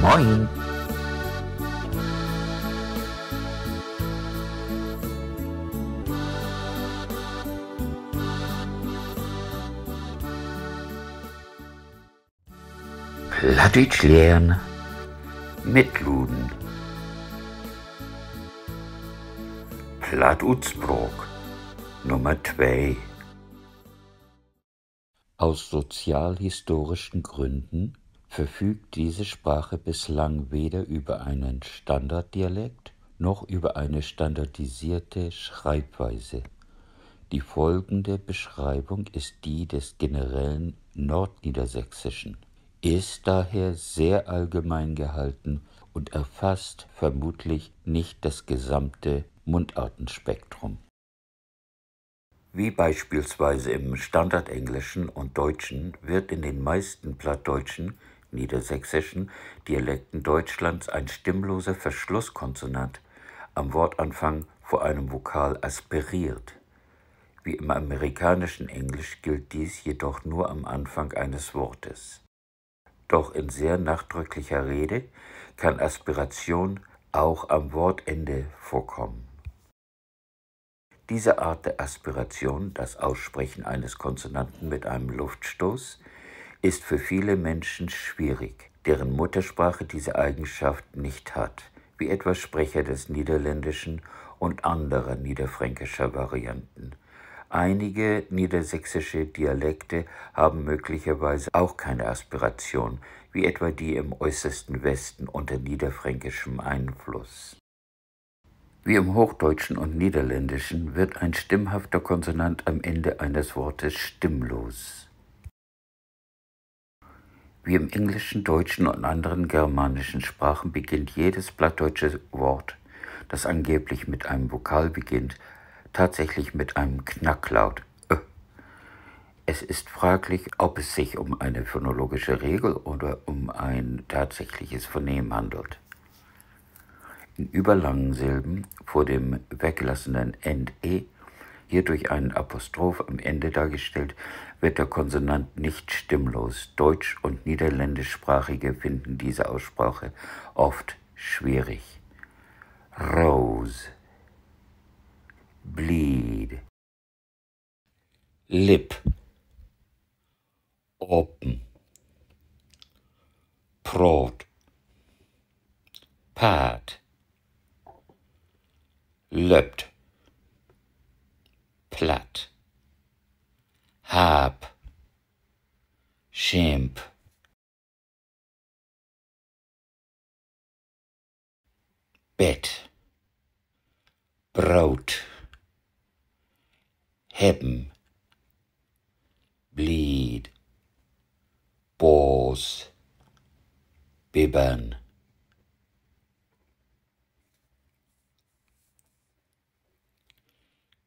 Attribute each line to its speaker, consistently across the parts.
Speaker 1: Moin! Plattdeutsch lernen mit Luden. Plattdeutschsprach Nummer 2. Aus sozialhistorischen Gründen verfügt diese Sprache bislang weder über einen Standarddialekt noch über eine standardisierte Schreibweise. Die folgende Beschreibung ist die des generellen Nordniedersächsischen, ist daher sehr allgemein gehalten und erfasst vermutlich nicht das gesamte Mundartenspektrum. Wie beispielsweise im Standardenglischen und Deutschen wird in den meisten plattdeutschen, niedersächsischen Dialekten Deutschlands ein stimmloser Verschlusskonsonant am Wortanfang vor einem Vokal aspiriert. Wie im amerikanischen Englisch gilt dies jedoch nur am Anfang eines Wortes. Doch in sehr nachdrücklicher Rede kann Aspiration auch am Wortende vorkommen. Diese Art der Aspiration, das Aussprechen eines Konsonanten mit einem Luftstoß, ist für viele Menschen schwierig, deren Muttersprache diese Eigenschaft nicht hat, wie etwa Sprecher des Niederländischen und anderer niederfränkischer Varianten. Einige niedersächsische Dialekte haben möglicherweise auch keine Aspiration, wie etwa die im äußersten Westen unter niederfränkischem Einfluss. Wie im Hochdeutschen und Niederländischen wird ein stimmhafter Konsonant am Ende eines Wortes stimmlos. Wie im Englischen, Deutschen und anderen germanischen Sprachen beginnt jedes plattdeutsche Wort, das angeblich mit einem Vokal beginnt, tatsächlich mit einem Knacklaut. Es ist fraglich, ob es sich um eine phonologische Regel oder um ein tatsächliches Phonem handelt. In überlangen Silben vor dem weggelassenen End-E, hier durch einen Apostroph am Ende dargestellt, wird der Konsonant nicht stimmlos. Deutsch- und Niederländischsprachige finden diese Aussprache oft schwierig. Rose, bleed, lip, open, prot, pat, löpt, platt, hab, schimp, Bett, Brot, hebben, bleed, boos, bibbern.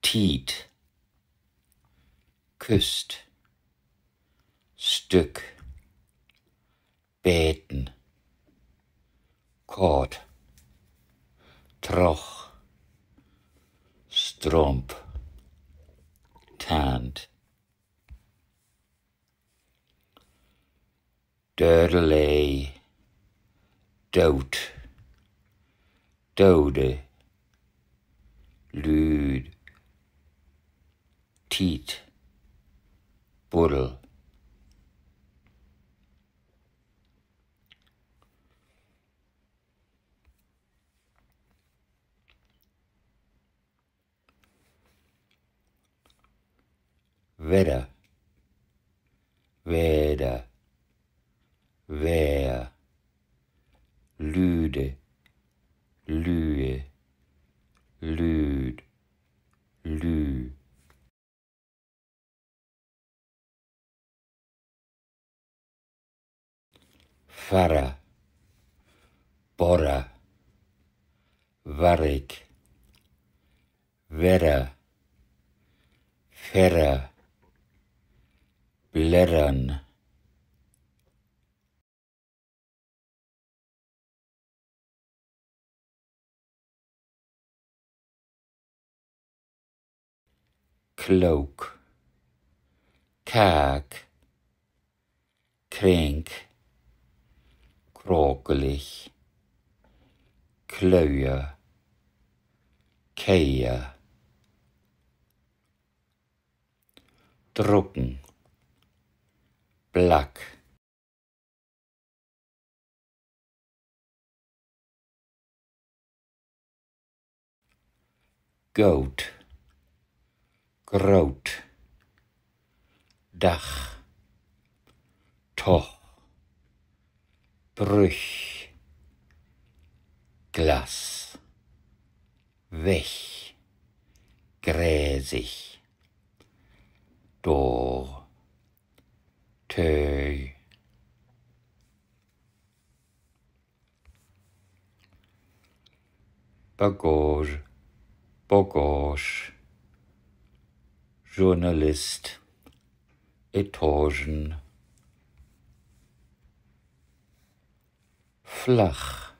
Speaker 1: Tiet, küsst, Stück, beten, kort, troch, stromp, tant, dödelei, dood, dode, lüd, tiet, buddel. Wedder, weder, wer, lüde, lüe, lüd, lü. Pfarrer, Borrer, Warrig, Werrer, Ferrer, Blättern. Cloak, Kaak, Krink, krokelig, kløye, keie, drucken, blak, goat, groot, dag, toch, brug, glas, weg, gräsig, door, teu, bagage, bagage, journalist, Etagen, flach,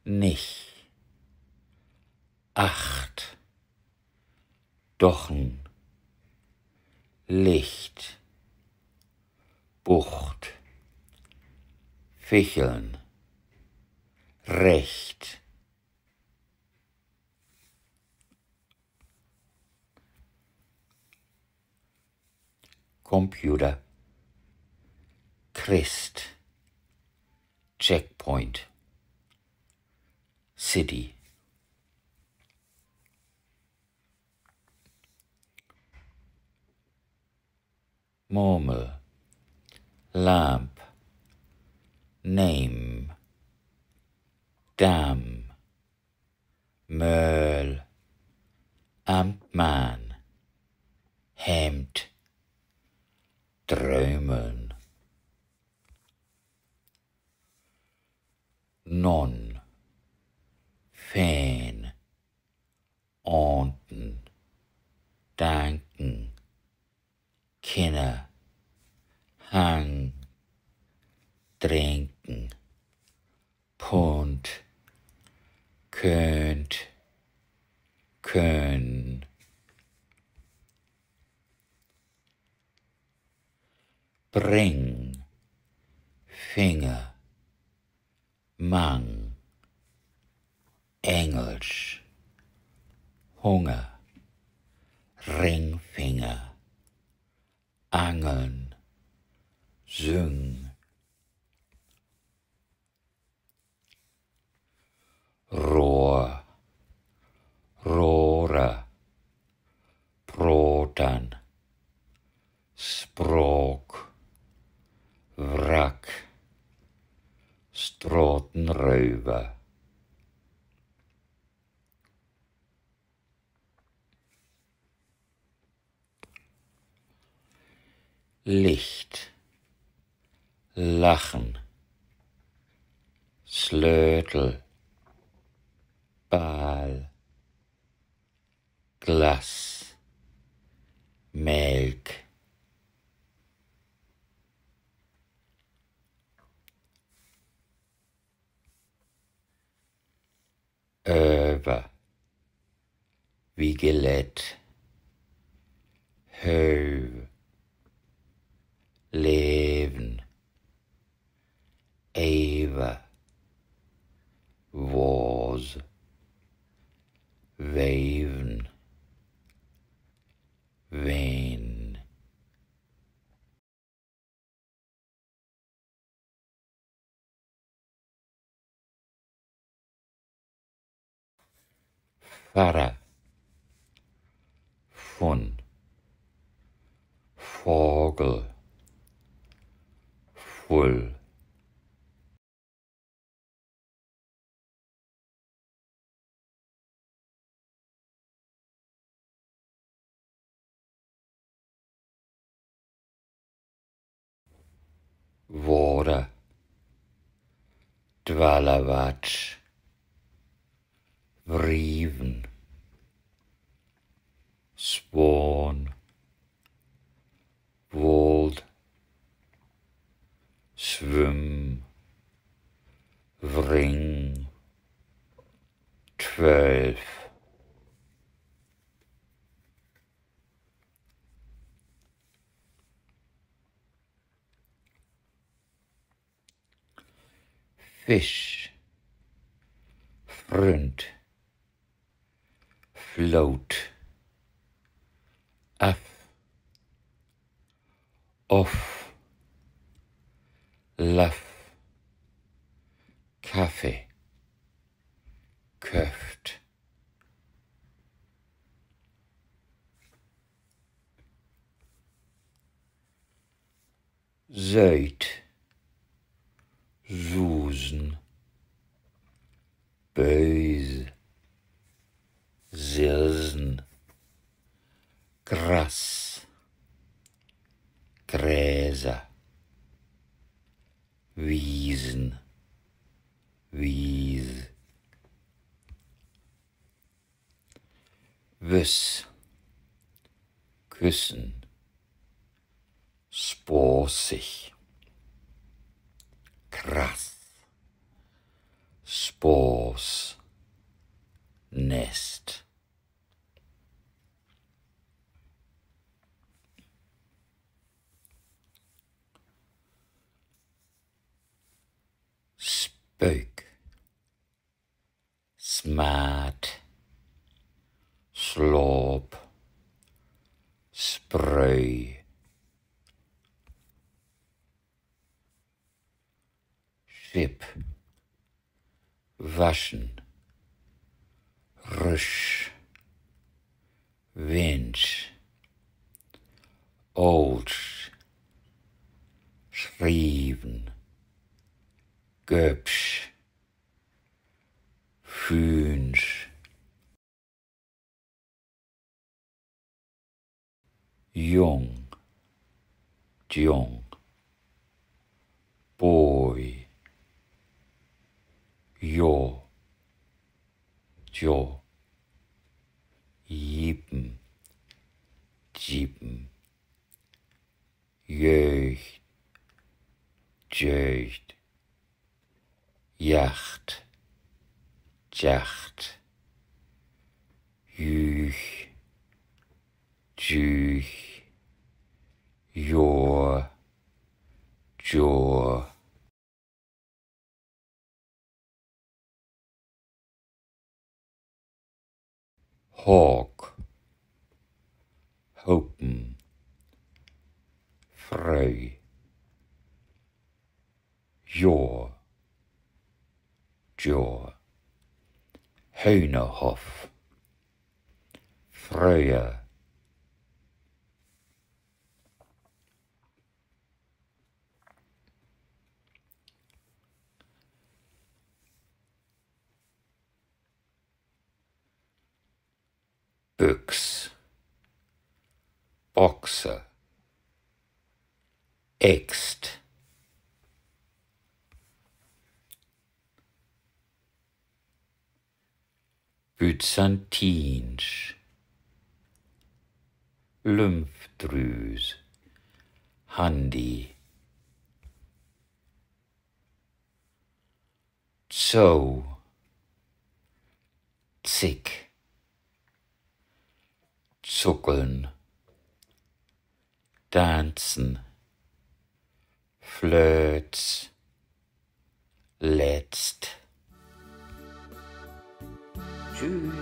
Speaker 1: nicht, acht, Dochen, Licht, Bucht, Ficheln, recht, Computer, Christ, Checkpoint, City. Murmel, lamp, name, dam, möl, Amtmann, Hemd, drömeln, non, Fan, Orten, danken, Kinder, Hang, trinken, Pund, könnt, können, bring, Finger, Mang, Englisch, Hunger, Ringfinger, Angeln, Süng, Rohr, Rohre, Broten, Sprok, Wrack, Strotenröver. Licht, Lachen, Slötel, Ball, Glas, Melk, Över, Vigilett, Höv, Leven, Eva, was, Waven, Wen. Pfarrer, Fun, Vogel, Full, Woda, Dwalawatsch, Wrieven, Swan, Wold, Swim, Wring, 12. Fisch, Fründ, Float, Aff, Off, Laff, Kaffee, Köft. Söit, Susen, Böse, Sirsen, Grass, Gräser, Wiesen, Wies, Wüss, Küssen, Sporsig, Krass, Spors, Nest. Speuk, Smaad, Sloop, Spreu, Schip, Waschen, Rüsch, Winch, Olsch, Schrieven, Göpsch, Fünsch, Jung, Jung, Boy, Jo, Jo, Jippen, Jippen, Jöcht, Jöcht, Jacht, Jacht, Jüch, Jüch, Jor, Jor. Hawk, Hopen, Freu, Jor, Jor, Hühnerhof, Freuer, Büchs, Boxer, Ext, Byzantinsch, Lymphdrüse, Handi, Zoo, Zick, Zuckeln, Tanzen, Flöz, Letzt. Tschüss.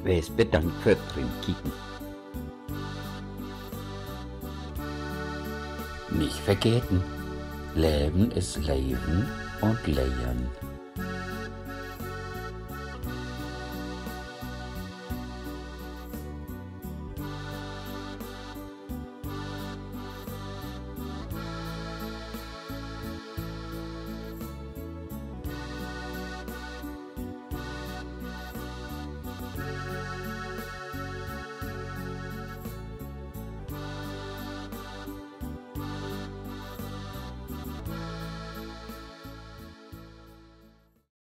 Speaker 1: Wees bedankt für Trinken. Nicht vergessen, Leben ist Leben und Leben.